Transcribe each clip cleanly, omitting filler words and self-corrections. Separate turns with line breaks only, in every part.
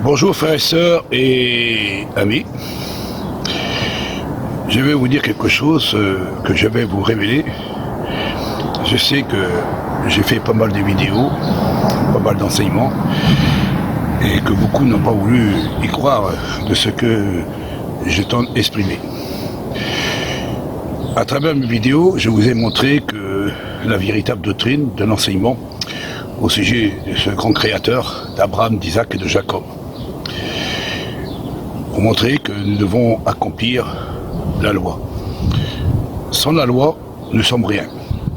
Bonjour frères et sœurs et amis. Je vais vous dire quelque chose que je vais vous révéler. Je sais que j'ai fait pas mal de vidéos, pas mal d'enseignements, et que beaucoup n'ont pas voulu y croire de ce que je tente d'exprimer. À travers mes vidéos, je vous ai montré que la véritable doctrine de l'enseignement au sujet de ce grand créateur d'Abraham, d'Isaac et de Jacob. Pour montrer que nous devons accomplir la loi. Sans la loi, nous sommes rien,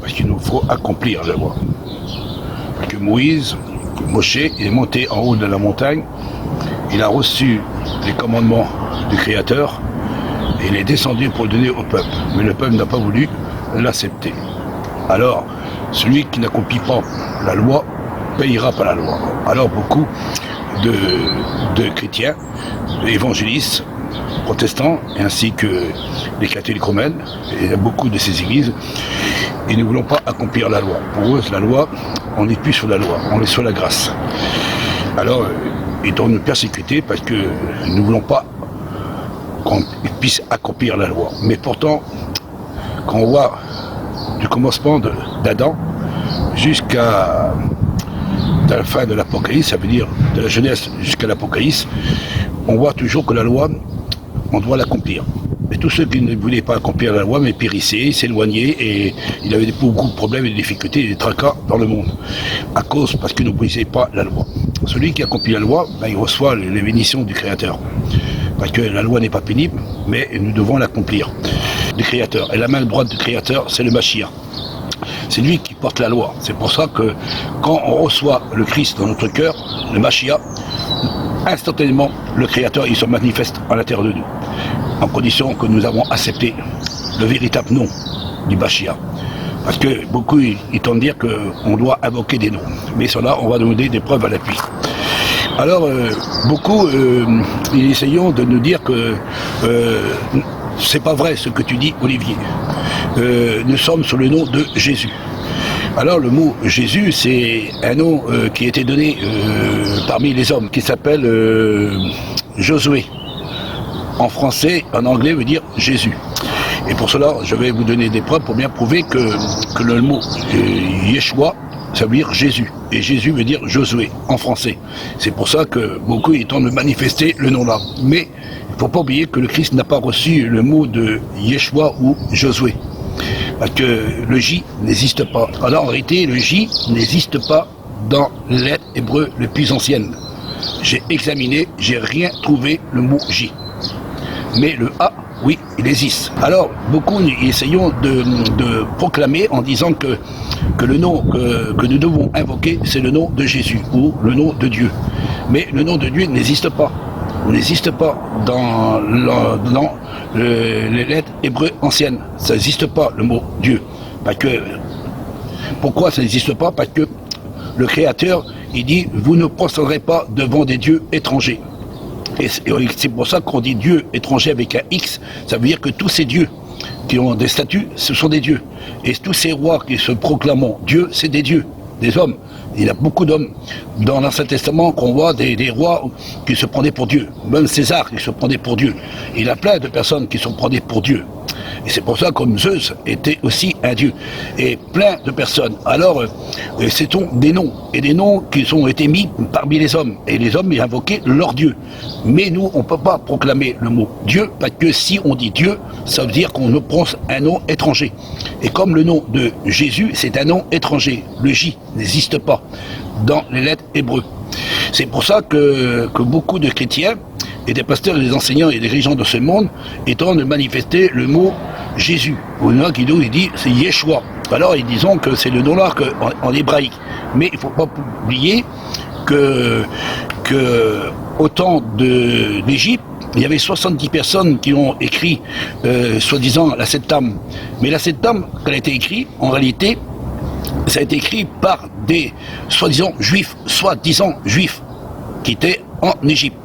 parce qu'il nous faut accomplir la loi. Parce que Moshe, il est monté en haut de la montagne, il a reçu les commandements du Créateur, et il est descendu pour le donner au peuple. Mais le peuple n'a pas voulu l'accepter. Alors, celui qui n'accomplit pas la loi payera par la loi. Alors beaucoup de chrétiens, évangélistes, protestants, ainsi que les catholiques romaines, et il y a beaucoup de ces églises, ils ne voulons pas accomplir la loi. Pour eux, la loi, on n'est plus sur la loi, on est sur la grâce. Alors, ils doivent nous persécuter parce que nous ne voulons pas qu'on puisse accomplir la loi. Mais pourtant, quand on voit du commencement d'Adam jusqu'à la fin de l'Apocalypse, ça veut dire de la Genèse jusqu'à l'Apocalypse, on voit toujours que la loi, on doit l'accomplir. Et tous ceux qui ne voulaient pas accomplir la loi, mais périssaient, s'éloignaient, et il y avait beaucoup de problèmes et de difficultés et de tracas dans le monde, parce qu'ils n'obéissaient pas la loi. Celui qui accomplit la loi, il reçoit les bénédictions du Créateur. Parce que la loi n'est pas pénible, mais nous devons l'accomplir. Du Créateur. Et la main droite du Créateur, c'est le Mashiach. C'est lui qui porte la loi. C'est pour ça que quand on reçoit le Christ dans notre cœur, le Mashiach, instantanément, le Créateur, il se manifeste à l'intérieur de nous. En condition que nous avons accepté le véritable nom du Mashiach. Parce que beaucoup, ils tentent à dire qu'on doit invoquer des noms. Mais cela, on va demander des preuves à l'appui. Alors, beaucoup, ils essayons de nous dire que c'est pas vrai ce que tu dis, Olivier. Nous sommes sous le nom de Jésus. Alors, le mot Jésus, c'est un nom qui a été donné parmi les hommes, qui s'appelle Josué. En français, en anglais, veut dire Jésus. Et pour cela, je vais vous donner des preuves pour bien prouver que le mot Yeshua, ça veut dire Jésus. Et Jésus veut dire Josué, en français. C'est pour ça que beaucoup ils tentent de manifester le nom-là. Mais il ne faut pas oublier que le Christ n'a pas reçu le mot de Yeshua ou Josué. Parce que le J n'existe pas. Alors en réalité, le J n'existe pas dans les lettres hébreux les plus anciennes. J'ai examiné, j'ai rien trouvé le mot J. Mais le A, oui, il existe. Alors, beaucoup essayons de proclamer en disant que le nom que nous devons invoquer, c'est le nom de Jésus ou le nom de Dieu. Mais le nom de Dieu n'existe pas. Il n'existe pas dans les lettres hébreux anciennes. Ça n'existe pas, le mot Dieu. Pourquoi ça n'existe pas? Parce que le Créateur, il dit, vous ne procéderez pas devant des dieux étrangers. Et c'est pour ça qu'on dit Dieu étranger avec un X, ça veut dire que tous ces dieux qui ont des statuts, ce sont des dieux. Et tous ces rois qui se proclament Dieu, c'est des dieux, des hommes. Il y a beaucoup d'hommes dans l'Ancien Testament qu'on voit des rois qui se prenaient pour Dieu. Même César qui se prenait pour Dieu. Il y a plein de personnes qui se prenaient pour Dieu. Et c'est pour ça que Zeus était aussi un dieu. Et plein de personnes. Alors, c'est des noms. Et des noms qui ont été mis parmi les hommes. Et les hommes, ils invoquaient leur Dieu. Mais nous, on ne peut pas proclamer le mot Dieu, parce que si on dit Dieu, ça veut dire qu'on prononce un nom étranger. Et comme le nom de Jésus, c'est un nom étranger. Le J n'existe pas dans les lettres hébreux. C'est pour ça que beaucoup de chrétiens et des pasteurs et des enseignants et des dirigeants de ce monde étant de manifester le mot Jésus. Il y en a qui dit c'est Yeshua. Alors ils disent que c'est le nom-là en hébraïque. Mais il ne faut pas oublier que au temps de l'Égypte, il y avait 70 personnes qui ont écrit soi-disant la Septame. Mais la Septame, quand elle a été écrite, en réalité, ça a été écrit par des soi-disant juifs qui étaient en Égypte.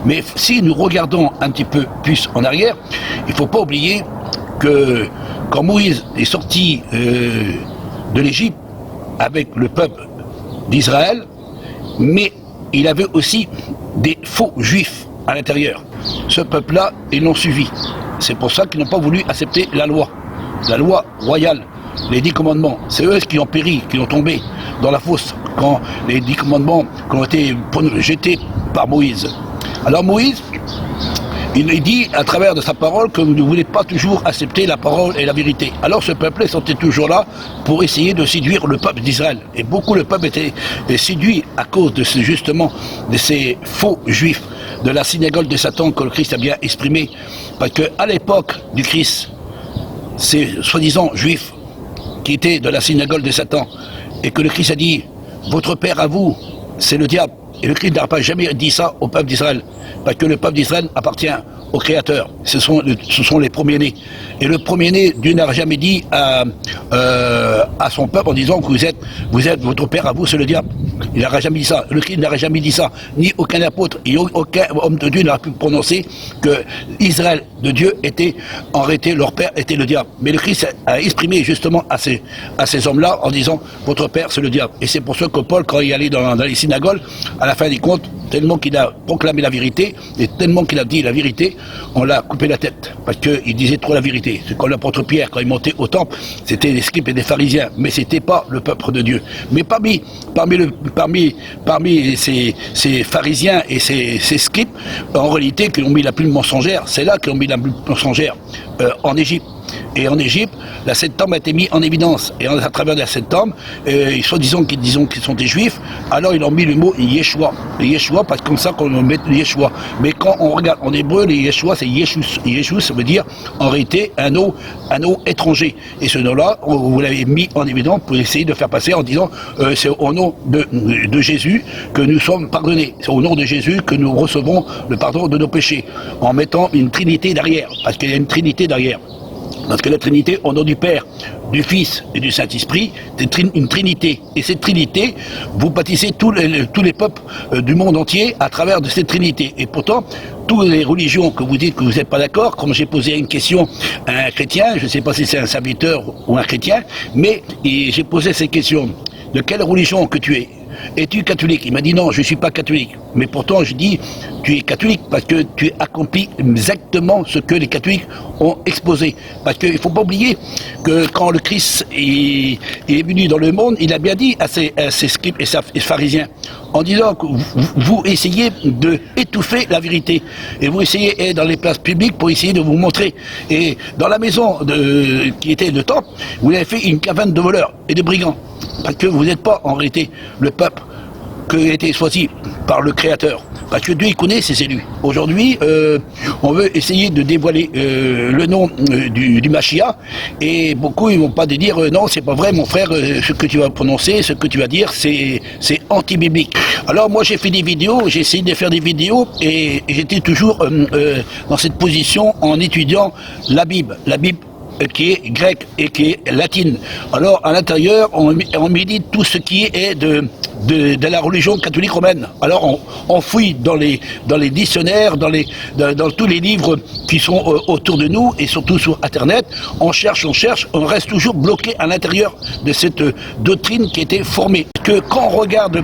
Mais si nous regardons un petit peu plus en arrière, il ne faut pas oublier que quand Moïse est sorti de l'Égypte avec le peuple d'Israël, mais il avait aussi des faux juifs à l'intérieur. Ce peuple-là, ils l'ont suivi. C'est pour ça qu'ils n'ont pas voulu accepter la loi royale, les 10 commandements. C'est eux qui ont péri, qui ont tombé dans la fosse quand les 10 commandements ont été jetés par Moïse. Alors Moïse, il dit à travers de sa parole que vous ne voulez pas toujours accepter la parole et la vérité. Alors ce peuple était toujours là pour essayer de séduire le peuple d'Israël. Et beaucoup le peuple était séduit à cause de justement de ces faux juifs, de la synagogue de Satan que le Christ a bien exprimé. Parce qu'à l'époque du Christ, ces soi-disant juifs qui étaient de la synagogue de Satan, et que le Christ a dit, votre père à vous, c'est le diable. Et le Christ n'a pas jamais dit ça au peuple d'Israël, parce que le peuple d'Israël appartient au Créateur. Ce sont les premiers-nés. Et le premier-né, Dieu n'a jamais dit à son peuple en disant que vous êtes votre père à vous, c'est le diable. Il n'aurait jamais dit ça. Le Christ n'aurait jamais dit ça. Ni aucun apôtre et aucun homme de Dieu n'aurait pu prononcer que Israël de Dieu était, en réalité, leur père était le diable. Mais le Christ a exprimé justement à ces hommes-là en disant votre père c'est le diable. Et c'est pour ça que Paul, quand il allait dans les synagogues, à la fin des comptes, tellement qu'il a proclamé la vérité, et tellement qu'il a dit la vérité, on l'a coupé la tête, parce qu'il disait trop la vérité. C'est comme l'apôtre Pierre, quand il montait au temple, c'était des scribes et des pharisiens, mais c'était pas le peuple de Dieu. Mais parmi ces pharisiens et ces scribes, en réalité, qui ont mis la plume mensongère, c'est là qu'ils ont mis la plume mensongère, en Égypte. Et en Égypte, la septembre a été mise en évidence. Et à travers la septembre, soi-disant qu'ils sont des juifs, alors ils ont mis le mot Yeshua. Le Yeshua, parce que comme ça qu'on met le Yeshua. Mais quand on regarde en hébreu, le Yeshua, c'est Yeshus. Yeshus, ça veut dire en réalité un nom étranger. Et ce nom-là, vous l'avez mis en évidence pour essayer de faire passer en disant c'est au nom de Jésus que nous sommes pardonnés. C'est au nom de Jésus que nous recevons le pardon de nos péchés. En mettant une trinité derrière. Parce qu'il y a une trinité derrière. Parce que la Trinité, au nom du Père, du Fils et du Saint-Esprit, c'est une Trinité. Et cette Trinité, vous bâtissez tous les peuples du monde entier à travers de cette Trinité. Et pourtant, toutes les religions que vous dites que vous n'êtes pas d'accord, comme j'ai posé une question à un chrétien, je ne sais pas si c'est un serviteur ou un chrétien, mais j'ai posé cette question. De quelle religion que tu es? Es-tu catholique? Il m'a dit non, je ne suis pas catholique. Mais pourtant, je dis, tu es catholique parce que tu accomplis exactement ce que les catholiques ont exposé. Parce qu'il ne faut pas oublier que quand le Christ est venu dans le monde, il a bien dit à ses scribes et ses pharisiens, en disant que vous essayez de étouffer la vérité. Et vous essayez dans les places publiques pour essayer de vous montrer. Et dans la maison qui était de temple, vous avez fait une caverne de voleurs et de brigands. Parce que vous n'êtes pas en réalité le peuple qui a été choisi par le Créateur. Parce que Dieu il connaît ses élus. Aujourd'hui, on veut essayer de dévoiler le nom du Mashiach, et beaucoup ils vont pas dire non, c'est pas vrai mon frère, ce que tu vas prononcer, ce que tu vas dire, c'est anti-biblique. Alors moi j'ai fait des vidéos, j'ai essayé de faire des vidéos, et j'étais toujours dans cette position en étudiant la Bible qui est grecque et qui est latine. Alors à l'intérieur, on médite tout ce qui est de la religion catholique romaine. Alors on fouille dans les dictionnaires, dans tous les livres qui sont autour de nous, et surtout sur Internet, on cherche, on reste toujours bloqué à l'intérieur de cette doctrine qui a été formée. Que quand on regarde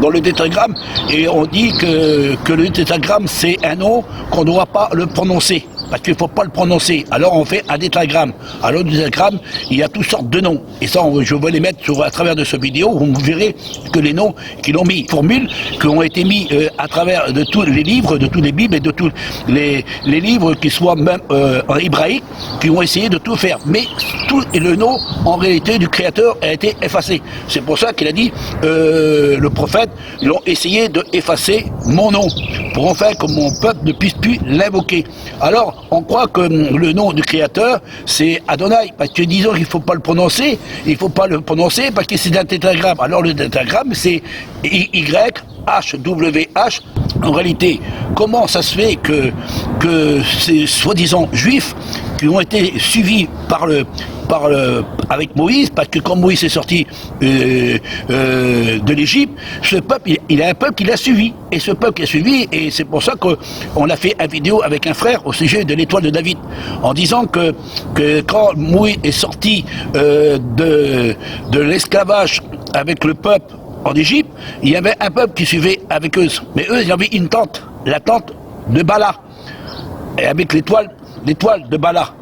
dans le tétragramme, et on dit que le tétragramme c'est un nom qu'on ne doit pas le prononcer. Parce qu'il ne faut pas le prononcer. Alors on fait un tétragramme. Alors le tétragramme, il y a toutes sortes de noms. Et ça, je vais les mettre à travers de ce vidéo. Vous verrez que les noms qu'ils ont mis, formules qui ont été mis à travers de tous les livres, de tous les Bibles et de tous les livres qui soient même en hébraïque, qui ont essayé de tout faire. Mais tout le nom, en réalité, du Créateur a été effacé. C'est pour ça qu'il a dit, le prophète, ils ont essayé d'effacer mon nom, pour enfin que mon peuple ne puisse plus l'invoquer. Alors, on croit que le nom du Créateur, c'est Adonai, parce que disons qu'il ne faut pas le prononcer, parce que c'est un tétragramme. Alors le tétragramme, c'est YHWH. En réalité, comment ça se fait que ces soi-disant juifs qui ont été suivis avec Moïse, parce que quand Moïse est sorti de l'Égypte, ce peuple, il a un peuple qui l'a suivi. Et ce peuple qui a suivi, et c'est pour ça qu'on a fait une vidéo avec un frère au sujet de l'étoile de David, en disant que quand Moïse est sorti de l'esclavage avec le peuple en Égypte, il y avait un peuple qui suivait avec eux. Mais eux, ils avaient une tente, la tente de Bala, et avec l'étoile de Bala.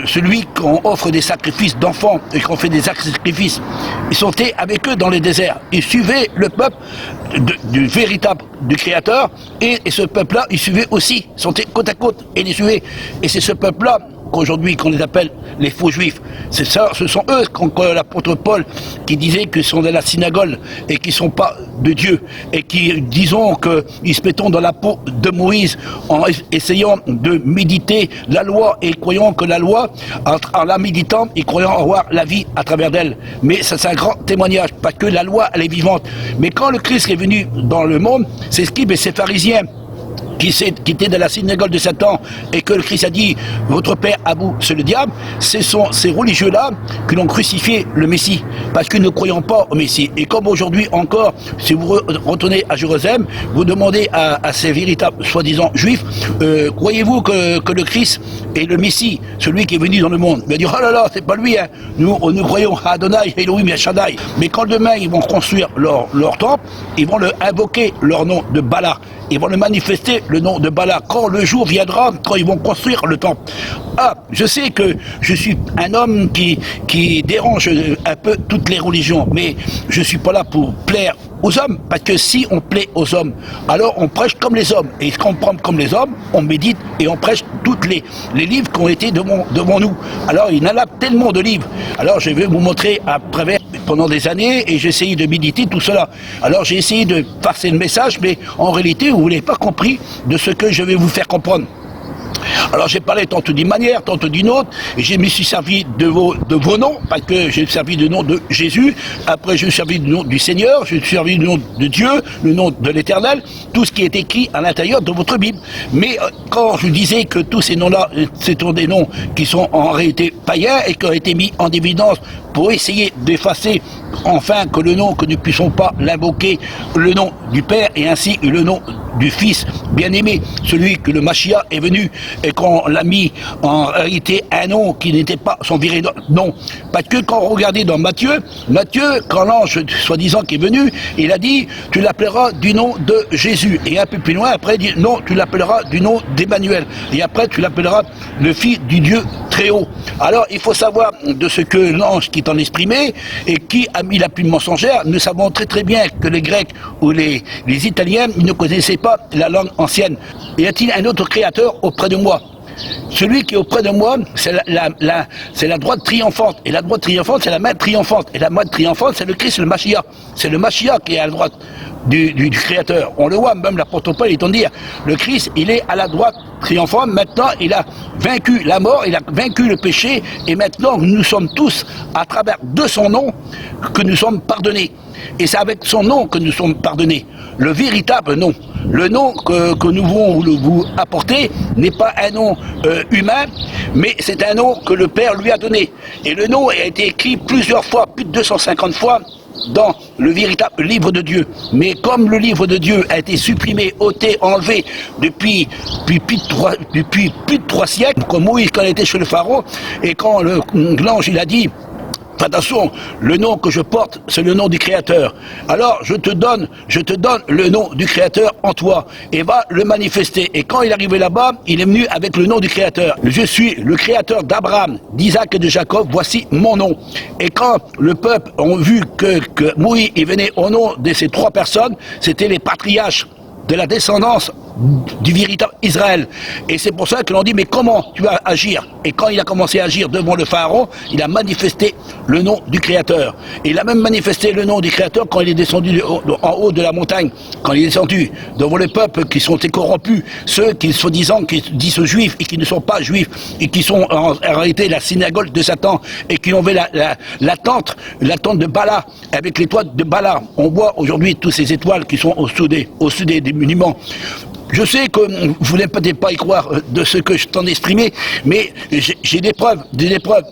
Celui qu'on offre des sacrifices d'enfants et qu'on fait des sacrifices, ils sont avec eux dans les déserts. Ils suivaient le peuple du véritable, du Créateur, et ce peuple-là, ils suivaient aussi, ils sont côte à côte, et ils suivaient. Et c'est ce peuple-là qu'aujourd'hui, qu'on les appelle les faux juifs. C'est ça, ce sont eux, l'apôtre Paul, qui disait qu'ils sont de la synagogue et qui ne sont pas de Dieu. Et qui, disons qu'ils se mettent dans la peau de Moïse en essayant de méditer la loi et croyant que la loi, en la méditant, ils croyant avoir la vie à travers d'elle. Mais ça, c'est un grand témoignage, parce que la loi, elle est vivante. Mais quand le Christ est venu dans le monde, ces scribes et ces pharisiens, qui était de la synagogue de Satan, et que le Christ a dit « Votre père à vous, c'est le diable », ce sont ces religieux-là qui l'ont crucifié le Messie, parce qu'ils ne croyant pas au Messie. Et comme aujourd'hui encore, si vous retournez à Jérusalem, vous demandez à ces véritables soi-disant juifs, croyez-vous que le Christ est le Messie, celui qui est venu dans le monde? Il va dire « Oh là là, c'est pas lui, hein. Nous croyons à Adonai, Elohim et Shaddai ». Mais quand demain ils vont construire leur temple, ils vont invoquer leur nom de Bala. Ils vont le manifester, le nom de Bala, quand le jour viendra, quand ils vont construire le temple. Ah, je sais que je suis un homme qui dérange un peu toutes les religions, mais je ne suis pas là pour plaire aux hommes, parce que si on plaît aux hommes, alors on prêche comme les hommes. Et quand on prend comme les hommes, on médite et on prêche tous les livres qui ont été devant nous. Alors il y en a tellement de livres. Alors je vais vous montrer à travers pendant des années, et j'ai essayé de méditer tout cela. Alors j'ai essayé de passer le message, mais en réalité, vous n'avez pas compris de ce que je vais vous faire comprendre. Alors j'ai parlé tantôt d'une manière, tantôt d'une autre, et je me suis servi de vos noms, parce que j'ai servi du nom de Jésus, après je me suis servi du nom du Seigneur, je me suis servi du nom de Dieu, le nom de l'Éternel, tout ce qui est écrit à l'intérieur de votre Bible. Mais quand je disais que tous ces noms-là, ce sont des noms qui sont en réalité païens et qui ont été mis en évidence pour essayer d'effacer enfin que le nom, que nous ne puissions pas l'invoquer, le nom du Père et ainsi le nom du Fils bien-aimé, celui que le Mashiach est venu et qu'on l'a mis en réalité un nom qui n'était pas son véritable nom. Parce que quand on regardait dans Matthieu, quand l'ange soi-disant qui est venu, il a dit « tu l'appelleras du nom de Jésus ». Et un peu plus loin, après, il dit « non, tu l'appelleras du nom d'Emmanuel ». Et après, tu l'appelleras le Fils du Dieu très haut. Alors, il faut savoir de ce que l'ange qui t'en exprimait et qui a mis la plume mensongère, nous savons très très bien que les Grecs ou les Italiens ne connaissaient pas la langue ancienne. Y a-t-il un autre créateur auprès de moi? Celui qui est auprès de moi, c'est la droite triomphante. Et la droite triomphante, c'est la main triomphante. Et la main triomphante, c'est le Christ, le Mashiach. C'est le Mashiach qui est à la droite du Créateur. On le voit, même l'apôtre Paul est en dire, le Christ, il est à la droite triomphante. Maintenant, il a vaincu la mort, il a vaincu le péché. Et maintenant, nous sommes tous, à travers de son nom, que nous sommes pardonnés. Et c'est avec son nom que nous sommes pardonnés. Le véritable nom. Le nom que nous voulons vous apporter n'est pas un nom humain, mais c'est un nom que le Père lui a donné. Et le nom a été écrit plusieurs fois, plus de 250 fois, dans le véritable livre de Dieu. Mais comme le livre de Dieu a été supprimé, ôté, enlevé depuis plus de 3 siècles, comme Moïse quand il était chez le Pharaon, et quand l'ange il a dit attention, le nom que je porte, c'est le nom du Créateur. Alors, je te donne le nom du Créateur en toi, et va le manifester. Et quand il est arrivé là-bas, il est venu avec le nom du Créateur. Je suis le Créateur d'Abraham, d'Isaac et de Jacob, voici mon nom. Et quand le peuple a vu que Moïse venait au nom de ces 3 personnes, c'était les patriarches de la descendance du véritable Israël. Et c'est pour ça que l'on dit, mais comment tu vas agir? Et quand il a commencé à agir devant le Pharaon, il a manifesté le nom du Créateur. Et il a même manifesté le nom du Créateur quand il est descendu en haut de la montagne, quand il est descendu devant les peuples qui sont corrompus, ceux qui soi-disant qui disent juifs et qui ne sont pas juifs, et qui sont en réalité la synagogue de Satan, et qui ont fait la tente de Bala, avec l'étoile de Bala. On voit aujourd'hui toutes ces étoiles qui sont au sud des monuments. je sais que vous n'allez peut-être pas y croire de ce que je t'en ai exprimé, mais j'ai des preuves.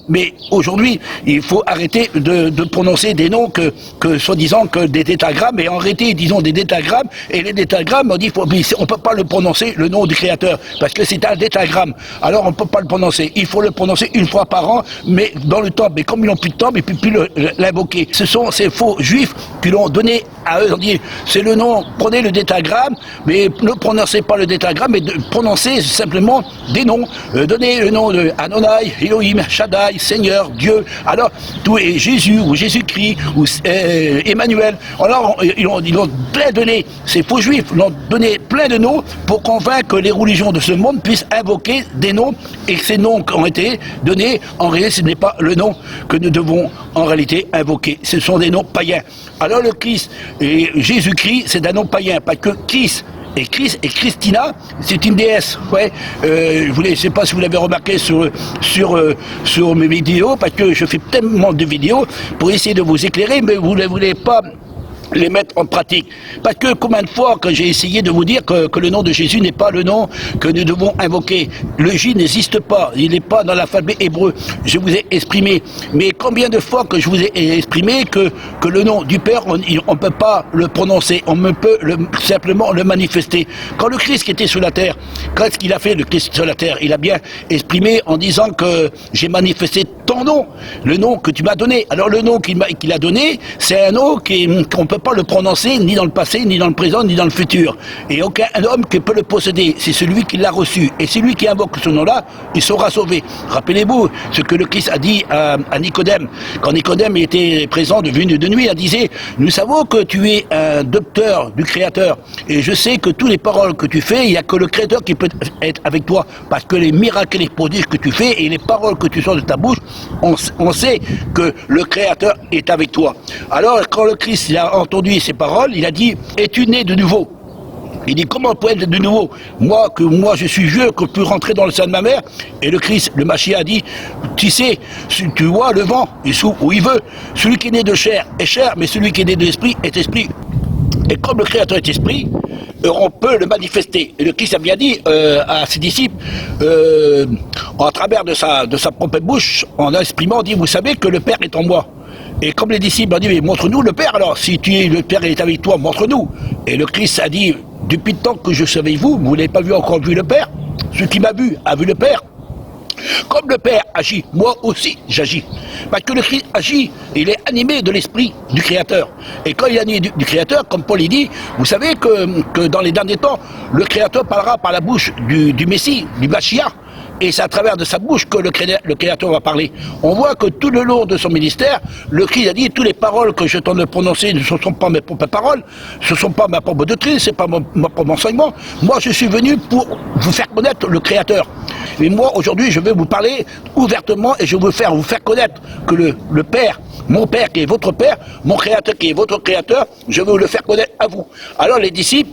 Mais aujourd'hui, il faut arrêter de prononcer des noms que soi-disant que des tétragrammes, et arrêter, disons, des tétragrammes, et les tétragrammes, on dit, on peut pas le prononcer, le nom du Créateur, parce que c'est un tétragramme. Alors on peut pas le prononcer. Il faut le prononcer une fois par an, mais dans le temps. Mais comme ils n'ont plus de temps, ils ne peuvent plus l'invoquer. Ce sont ces faux juifs qui l'ont donné à eux. On dit, c'est le nom, prenez le tétragramme, mais ne prononcez pas le tétragramme, mais prononcez simplement des noms. Donnez le nom de Adonai, Elohim, Shaddai, Seigneur, Dieu. Alors, tout est Jésus, ou Jésus-Christ, ou Emmanuel. Alors, ils ont plein donné, ces faux juifs, ils ont donné plein de noms pour convaincre les religions de ce monde puissent invoquer des noms, et que ces noms qui ont été donnés, en réalité, ce n'est pas le nom que nous devons en réalité invoquer. Ce sont des noms païens. Alors le Christ et Jésus-Christ, c'est un nom païen, pas que Christ. Et Christina, c'est une déesse. Ouais. Je ne sais pas si vous l'avez remarqué sur mes vidéos, parce que je fais tellement de vidéos pour essayer de vous éclairer, mais vous ne voulez pas les mettre en pratique. Parce que combien de fois que j'ai essayé de vous dire que le nom de Jésus n'est pas le nom que nous devons invoquer. Le J n'existe pas, il n'est pas dans l'alphabet hébreu. Je vous ai exprimé. Mais combien de fois que je vous ai exprimé que le nom du Père, on ne peut pas le prononcer, on ne peut simplement le manifester. Quand le Christ qui était sur la terre, qu'est-ce qu'il a fait le Christ sur la terre? Il a bien exprimé en disant que j'ai ton nom, le nom que tu m'as donné. Alors le nom qu'il a donné, c'est un nom qu'on ne peut pas le prononcer ni dans le passé, ni dans le présent, ni dans le futur. Et aucun homme qui peut le posséder, c'est celui qui l'a reçu. Et celui qui invoque ce nom-là, il sera sauvé. Rappelez-vous ce que le Christ a dit à Nicodème. Quand Nicodème était présent, venu de nuit, il disait, nous savons que tu es un docteur du Créateur. Et je sais que toutes les paroles que tu fais, il n'y a que le Créateur qui peut être avec toi. Parce que les miracles et les prodiges que tu fais et les paroles que tu sors de ta bouche, on sait que le Créateur est avec toi. Alors, quand le Christ il a entendu ces paroles, il a dit, es-tu né de nouveau? Il dit, comment peut être de nouveau? Moi je suis vieux, que je peux rentrer dans le sein de ma mère. Et le Christ, le Machia a dit, tu sais, tu vois le vent, il souffle où il veut. Celui qui est né de chair est chair, mais celui qui est né de l'esprit est esprit. Et comme le Créateur est esprit, on peut le manifester. Et le Christ a bien dit à ses disciples, à travers de sa propre bouche, en exprimant, dit, vous savez que le Père est en moi. Et comme les disciples ont dit, mais montre-nous le Père alors, si le Père est avec toi, montre-nous. Et le Christ a dit, depuis le temps que je suis avec vous, vous n'avez pas encore vu le Père. Celui qui m'a vu a vu le Père. Comme le Père agit, moi aussi j'agis. Parce que le Christ agit, il est animé de l'esprit du Créateur. Et quand il est animé du Créateur, comme Paul il dit, vous savez que dans les derniers temps, le Créateur parlera par la bouche du Messie, du Machia. Et c'est à travers de sa bouche que le Créateur va parler. On voit que tout le long de son ministère, le Christ a dit, toutes les paroles que je tente de prononcer ne sont pas mes propres paroles, ce ne sont pas ma propre doctrine, ce n'est pas mon propre enseignement. Moi, je suis venu pour vous faire connaître le Créateur. Et moi, aujourd'hui, je vais vous parler ouvertement et je veux vous faire connaître que le Père, mon Père qui est votre Père, mon Créateur qui est votre Créateur, je veux vous le faire connaître à vous. Alors les disciples,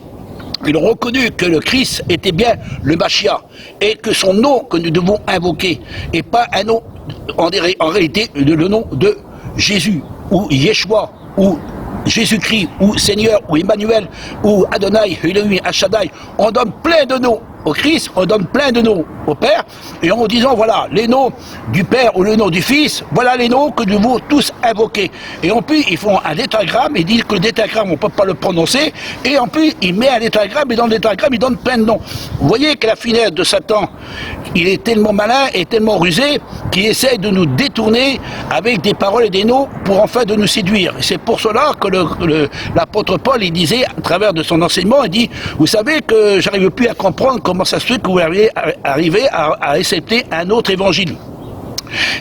ils ont reconnu que le Christ était bien le Machia et que son nom que nous devons invoquer et pas un nom, en réalité, le nom de Jésus ou Yeshua ou Jésus-Christ ou Seigneur ou Emmanuel ou Adonai, Elohim, Shaddai. On donne plein de noms au Christ, on donne plein de noms au Père, et en disant, voilà, les noms du Père ou le nom du Fils, voilà les noms que nous devons tous invoquer. Et en plus, ils font un tétragramme, ils disent que le tétragramme, on ne peut pas le prononcer, et en plus, il met un tétragramme, et dans le tétragramme, il donne plein de noms. Vous voyez que la finesse de Satan, il est tellement malin et tellement rusé, qu'il essaye de nous détourner avec des paroles et des noms pour enfin de nous séduire. Et c'est pour cela que l'apôtre Paul, il disait, à travers de son enseignement, il dit, vous savez que j'arrive plus à comprendre comment ça se fait que vous arrivez à accepter un autre évangile.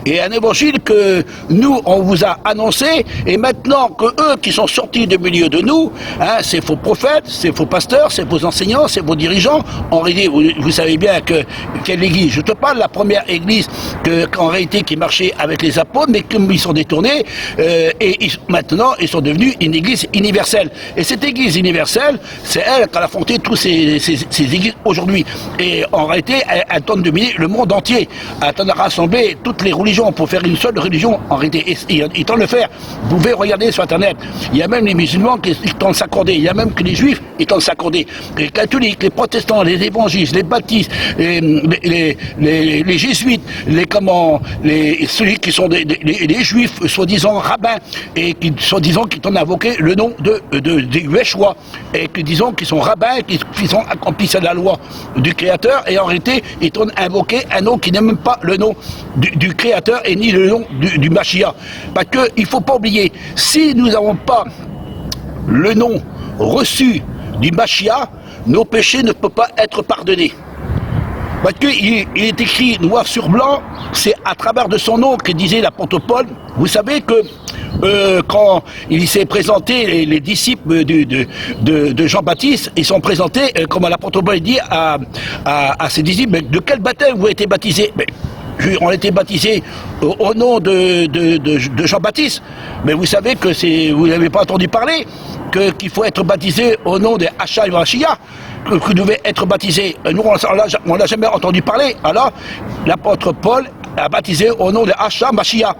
Et un évangile que nous, on vous a annoncé, et maintenant que eux qui sont sortis du milieu de nous, hein, ces faux prophètes, ces faux pasteurs, ces faux enseignants, ces faux dirigeants, en réalité, vous savez bien quelle église, je te parle, la première église en réalité qui marchait avec les apôtres, mais comme ils sont détournés, maintenant ils sont devenus une église universelle. Et cette église universelle, c'est elle qui a affronté tous ces églises aujourd'hui. Et en réalité, elle tente de dominer le monde entier, elle tente de rassembler toute toutes les religions pour faire une seule religion, en réalité, ils tentent de le faire. Vous pouvez regarder sur Internet, il y a même les musulmans qui tentent de s'accorder, il y a même que les juifs, ils tentent de s'accorder. Les catholiques, les protestants, les évangélistes, les baptistes, les jésuites, ceux qui sont les juifs, soi-disant rabbins, et qui, soi-disant, qui tentent d'invoquer le nom de Yeshua, et qui disons qu'ils sont rabbins, qui accomplissent la loi du Créateur, et en réalité, ils tentent d'invoquer un nom qui n'est même pas le nom du Créateur et ni le nom du Mashiach. Parce qu'il ne faut pas oublier, si nous n'avons pas le nom reçu du Mashiach, nos péchés ne peuvent pas être pardonnés. Parce qu'il est écrit noir sur blanc, c'est à travers de son nom que disait l'apôtre Paul. Vous savez que quand il s'est présenté, les disciples de Jean-Baptiste, ils sont présentés, comme l'apôtre Paul dit à ses disciples, mais de quel baptême vous avez été baptisés? On a été baptisés au nom de Jean-Baptiste, mais vous savez que vous n'avez pas entendu parler qu'il faut être baptisé au nom de Yeshua et Mashiach, que vous devez être baptisé. Nous, on n'a jamais entendu parler. Alors, l'apôtre Paul a baptisé au nom de Yeshua Mashiach.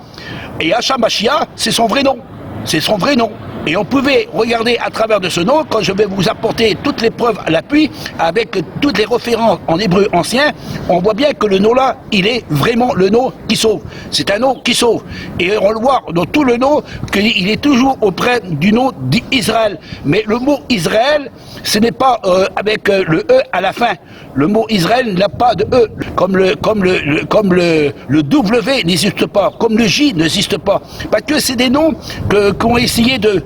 Et Yeshua Mashiach, c'est son vrai nom. C'est son vrai nom. Et on pouvait regarder à travers de ce nom, quand je vais vous apporter toutes les preuves à l'appui, avec toutes les références en hébreu ancien, on voit bien que le nom-là, il est vraiment le nom qui sauve. C'est un nom qui sauve. Et on le voit dans tout le nom, qu'il est toujours auprès du nom d'Israël. Mais le mot Israël, ce n'est pas avec le E à la fin. Le mot Israël n'a pas de E, comme le W n'existe pas, comme le J n'existe pas. Parce que c'est des noms qu'ont essayé de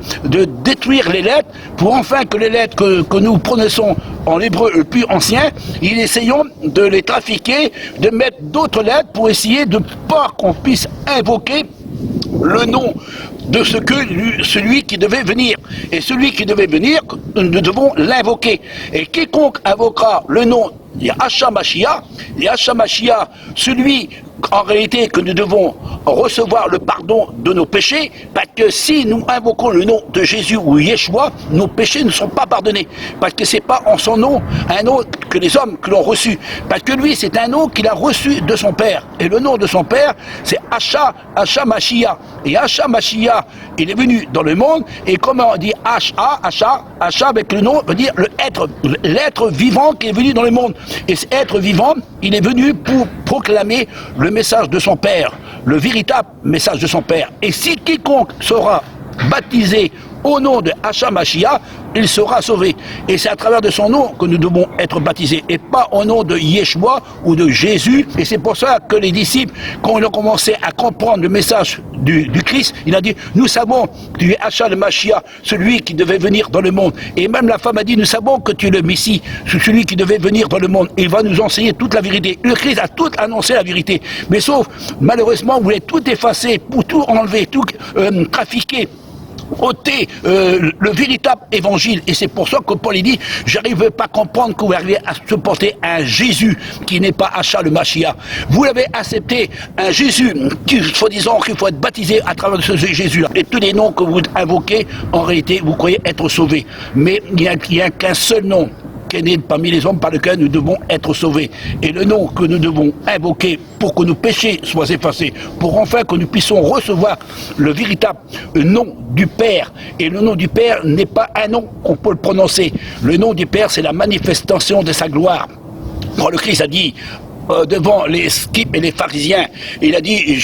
détruire les lettres, pour enfin que les lettres que nous prononçons en hébreu le plus ancien, ils essayons de les trafiquer, de mettre d'autres lettres pour essayer de pas qu'on puisse invoquer le nom de celui qui devait venir. Et celui qui devait venir, nous devons l'invoquer. Et quiconque invoquera le nom Yeshua Mashiach, celui en réalité que nous devons recevoir le pardon de nos péchés, parce que si nous invoquons le nom de Jésus ou Yeshua, nos péchés ne sont pas pardonnés, parce que c'est pas en son nom un nom que les hommes que l'ont reçu, parce que lui c'est un nom qu'il a reçu de son père, et le nom de son père c'est Yeshua Mashiach, et Yeshua Mashiach il est venu dans le monde, et comment on dit Yeshua avec le nom veut dire l'être vivant qui est venu dans le monde, et cet être vivant il est venu pour proclamer le message de son Père, le véritable message de son Père. Et si quiconque sera baptisé au nom de Yeshua Mashiach, il sera sauvé. Et c'est à travers de son nom que nous devons être baptisés, et pas au nom de Yeshua ou de Jésus. Et c'est pour ça que les disciples, quand ils ont commencé à comprendre le message du Christ, il a dit, nous savons que tu es Yeshua le Mashiach, celui qui devait venir dans le monde. Et même la femme a dit, nous savons que tu es le Messie, celui qui devait venir dans le monde. Et il va nous enseigner toute la vérité. Le Christ a tout annoncé la vérité. Mais sauf, malheureusement, vous voulez tout effacer, pour tout enlever, tout trafiquer, ôter le véritable évangile. Et c'est pour ça que Paul dit, j'arrive pas à comprendre que vous arrivez à supporter un Jésus qui n'est pas Yeshua le Mashiach. Vous l'avez accepté, un Jésus qui, soi-disant, qu'il faut être baptisé à travers ce Jésus-là. Et tous les noms que vous invoquez, en réalité, vous croyez être sauvés. Mais il n'y a qu'un seul nom qui est né parmi les hommes par lequel nous devons être sauvés. Et le nom que nous devons invoquer pour que nos péchés soient effacés, pour enfin que nous puissions recevoir le véritable nom du Père. Et le nom du Père n'est pas un nom qu'on peut le prononcer. Le nom du Père, c'est la manifestation de sa gloire. Quand le Christ a dit devant les scribes et les pharisiens, il a dit,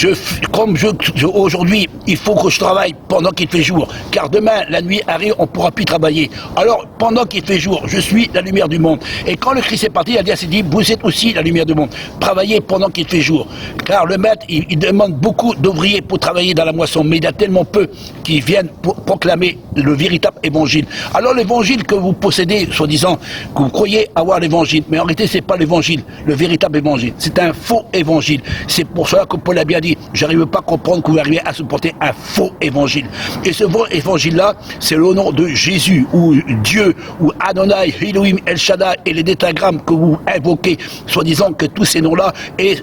aujourd'hui, il faut que je travaille pendant qu'il fait jour, car demain, la nuit arrive, on ne pourra plus travailler. Alors, pendant qu'il fait jour, je suis la lumière du monde. Et quand le Christ est parti, il a dit, vous êtes aussi la lumière du monde. Travaillez pendant qu'il fait jour. Car le maître, il demande beaucoup d'ouvriers pour travailler dans la moisson, mais il y a tellement peu qui viennent pour proclamer le véritable évangile. Alors, l'évangile que vous possédez, soi-disant, que vous croyez avoir l'évangile, mais en réalité, c'est pas l'évangile, le véritable évangile. C'est un faux évangile. C'est pour cela que Paul a bien dit, j'arrive pas à comprendre que vous arrivez à supporter un faux évangile. Et ce faux évangile-là, c'est le nom de Jésus, ou Dieu, ou Adonai, Elohim, El Shaddai, et les détagrammes que vous invoquez, soi-disant que tous ces noms-là, et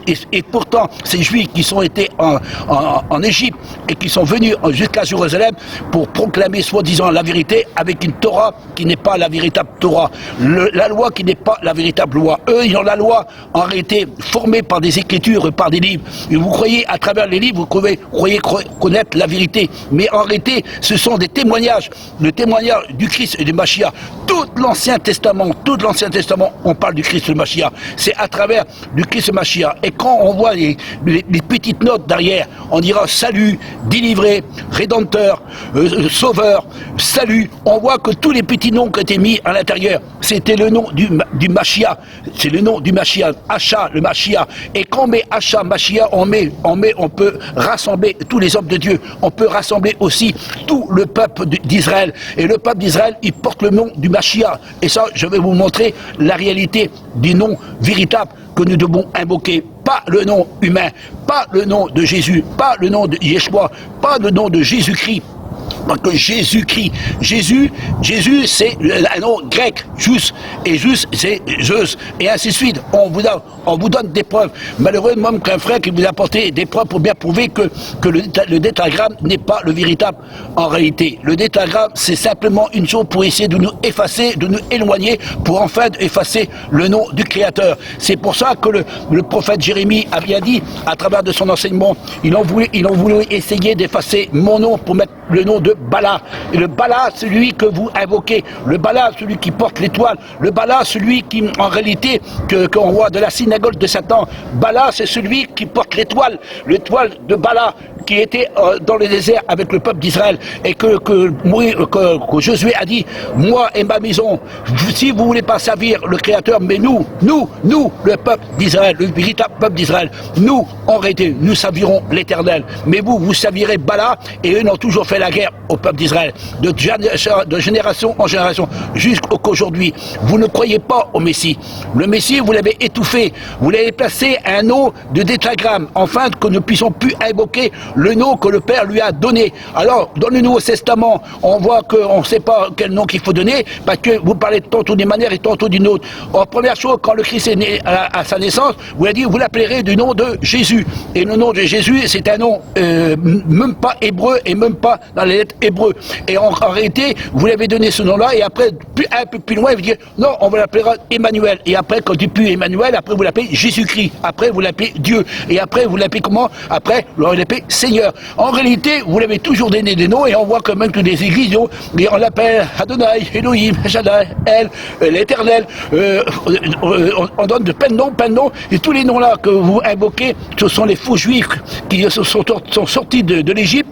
pourtant, ces Juifs qui sont été en Égypte, et qui sont venus jusqu'à Jérusalem, pour proclamer soi-disant la vérité, avec une Torah qui n'est pas la véritable Torah, la loi qui n'est pas la véritable loi. Eux, ils ont la loi en réalité formée par des écritures, par des livres. Et vous croyez, à travers les livres, vous croyez connaître la vérité. Mais en réalité, ce sont des témoignages, le témoignage du Christ et du Mashiach. Tout l'Ancien Testament, on parle du Christ et du Mashiach. C'est à travers du Christ et du Mashiach. Et quand on voit les petites notes derrière, on dira salut, délivré, rédempteur, sauveur, salut. On voit que tous les petits noms qui étaient mis à l'intérieur, c'était le nom du Mashiach. C'est le nom du Mashiach, Hacha, le Mashiach. Et quand on met Hacha, Mashiach, on peut rassembler tous les hommes de Dieu. On peut rassembler aussi tout le peuple d'Israël. Et le peuple d'Israël, il porte le nom du Mashiach. Et ça, je vais vous montrer la réalité du nom véritable que nous devons invoquer. Pas le nom humain, pas le nom de Jésus, pas le nom de Yeshua, pas le nom de Jésus-Christ. Parce que Jésus-Christ, Jésus c'est un nom grec, Jus, et Jus c'est Zeus, et ainsi de suite. On vous donne des preuves. Malheureusement, qu'un frère qui vous a apporté des preuves pour bien prouver que le tétragramme n'est pas le véritable en réalité. Le tétragramme, c'est simplement une chose pour essayer de nous effacer, de nous éloigner, pour enfin effacer le nom du Créateur. C'est pour ça que le prophète Jérémie a bien dit, à travers de son enseignement, ils ont voulu essayer d'effacer mon nom pour mettre le nom de Bala. Et le Bala, celui que vous invoquez, le Bala, celui qui porte l'étoile, le Bala, celui qui, en réalité, qu'on voit de la synagogue de Satan, Bala, c'est celui qui porte l'étoile de Bala, qui était dans le désert avec le peuple d'Israël, et que Josué a dit, moi et ma maison, si vous voulez pas servir le Créateur, mais nous, le peuple d'Israël, le véritable peuple d'Israël, nous, en réalité, nous servirons l'Éternel. Mais vous servirez Bala, et eux n'ont toujours fait la guerre au peuple d'Israël, de génération en génération, jusqu'aujourd'hui. Vous ne croyez pas au Messie. Le Messie, vous l'avez étouffé, vous l'avez placé un nom de tétragramme, afin que nous ne puissions plus invoquer le nom que le Père lui a donné. Alors, dans le Nouveau Testament, on voit qu'on ne sait pas quel nom qu'il faut donner, parce que vous parlez tantôt d'une manière et tantôt d'une autre. En première chose, quand le Christ est né à sa naissance, vous l'avez dit, vous l'appellerez du nom de Jésus. Et le nom de Jésus, c'est un nom même pas hébreu et même pas dans les lettres hébreux. Et en réalité, vous l'avez donné ce nom-là, et après, un peu plus loin, vous dites, non, on va l'appeler Emmanuel. Et après, quand il plus Emmanuel, après vous l'appelez Jésus-Christ. Après, vous l'appelez Dieu. Et après, vous l'appelez comment? Après, vous l'appelez Seigneur. En réalité, vous l'avez toujours donné des noms, et on voit que même toutes les églises, on l'appelle Adonai, Elohim, Shaddai, El, l'Éternel. On donne de plein de noms, et tous les noms-là que vous invoquez, ce sont les faux juifs qui sont sortis de l'Égypte.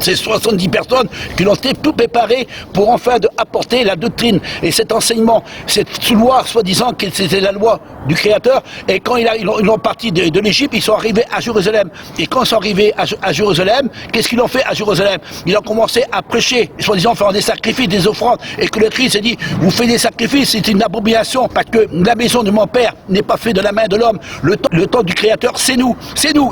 C'est 70 personnes qui l'ont tout préparé pour enfin apporter la doctrine et cet enseignement, cette loi, soi-disant que c'était la loi du Créateur. Et quand ils ont parti de l'Égypte, ils sont arrivés à Jérusalem. Et quand ils sont arrivés à Jérusalem, qu'est-ce qu'ils ont fait à Jérusalem? Ils ont commencé à prêcher, soi-disant faire des sacrifices, des offrandes. Et que le Christ a dit, vous faites des sacrifices, c'est une abomination, parce que la maison de mon Père n'est pas faite de la main de l'homme. Le temple du Créateur, c'est nous.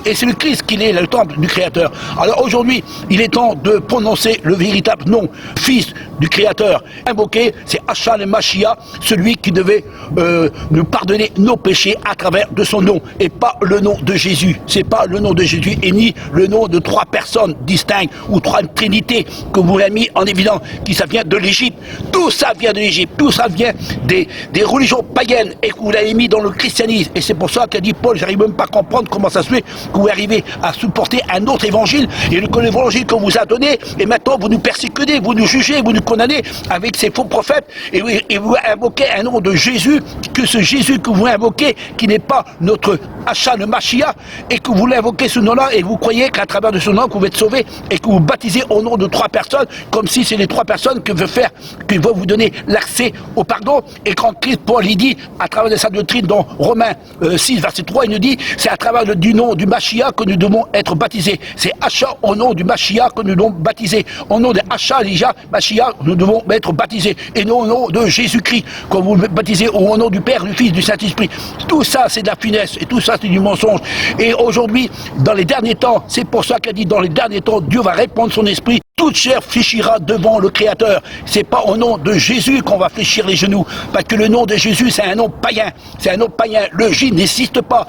Et c'est le Christ qui est le temple du Créateur. Alors aujourd'hui, il est temps de prononcer le véritable nom, Fils du Créateur. Invoqué, c'est Hacha le Mashiach, celui qui devait nous pardonner nos péchés à travers de son nom, et pas le nom de Jésus. C'est pas le nom de Jésus, et ni le nom de trois personnes distinctes, ou trois trinités que vous avez mis en évidence, qui ça vient de l'Égypte. Tout ça vient de l'Égypte, tout ça vient des religions païennes, et que vous l'avez mis dans le christianisme. Et c'est pour ça qu'a dit Paul, j'arrive même pas à comprendre comment ça se fait que vous arrivez à supporter un autre évangile, et que l'évangile qu'on vous a donné, et maintenant vous nous persécutez, vous nous jugez, vous nous condamnez avec ces faux prophètes, et vous invoquez un nom de Jésus, que ce Jésus que vous invoquez, qui n'est pas notre Hacha le Mashiach, et que vous l'invoquez ce nom-là, et vous croyez qu'à travers de ce nom que vous êtes sauvés, et que vous baptisez au nom de trois personnes, comme si c'est les trois personnes qui veulent vous donner l'accès au pardon. Et quand Christ, Paul, il dit, à travers de sa doctrine, dans Romains 6, verset 3, il nous dit, c'est à travers du nom du Mashiach que nous devons être baptisés. C'est Hacha au nom du Mashiach que nous devons baptiser. Au nom de Hacha, Elijah, Mashiach, nous devons être baptisés. Et non au nom de Jésus-Christ, quand vous baptisez au nom du Père, du Fils, du Saint-Esprit. Tout ça, c'est de la finesse, et tout ça, c'est du mensonge. Et aujourd'hui, dans les derniers temps, c'est pour ça qu'a dit, dans les derniers temps, Dieu va répandre son esprit. Toute chair fléchira devant le Créateur. C'est pas au nom de Jésus qu'on va fléchir les genoux, parce que le nom de Jésus, c'est un nom païen. C'est un nom païen. Le J n'existe pas.